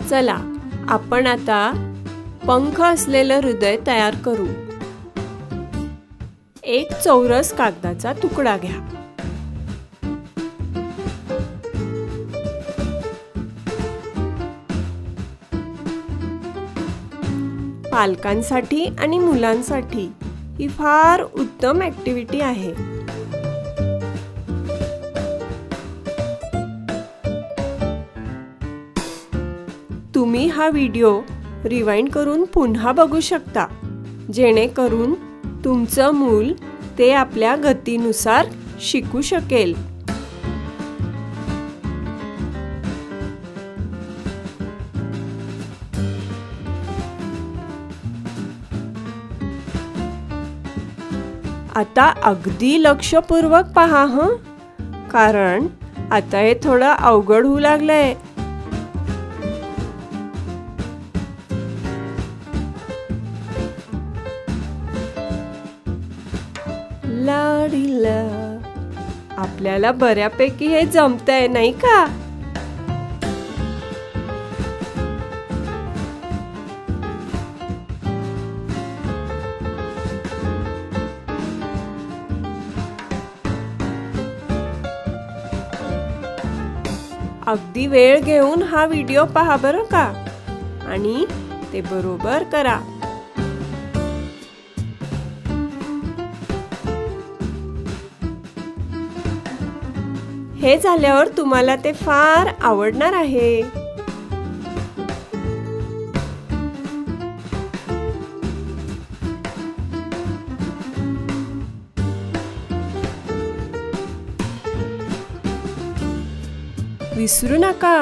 चला आपण आता पंख असलेलं हृदय तयार करू। एक चौरस कागदाचा तुकडा घ्या। पालकांसाठी आणि मुलांसाठी ही फार उत्तम ॲक्टिव्हिटी आहे। तुम्ही हा व्हिडिओ रिवाइंड करून पुन्हा बघू शकता, जेणेकरून तुमचं मूल ते आपल्या गतीनुसार शिकू शकेल। आता अगदी लक्षपूर्वक पहा हं, कारण आता हे थोडं अवघड होऊ लागलंय। लाडीला आपल्याला बऱ्यापैकी हे जमतंय नाही का? अगदी वेळ घेऊन हा व्हिडिओ पहा बरं का, आणि ते बरोबर करा। हे झाल्यावर तुम्हाला ते फार आवडणार आहे। विसरू नका,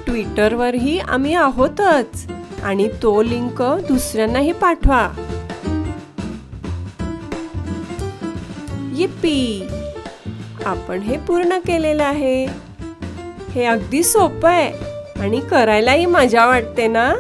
ट्विटरवरही आम्ही आहोतच आणि तो लिंक दुसऱ्यांनाही पाठवा। yippee! आपण हे पूर्ण केलेलं आहे। हे अगदी सोपं आहे आणि करायलाही मजा वाटते ना?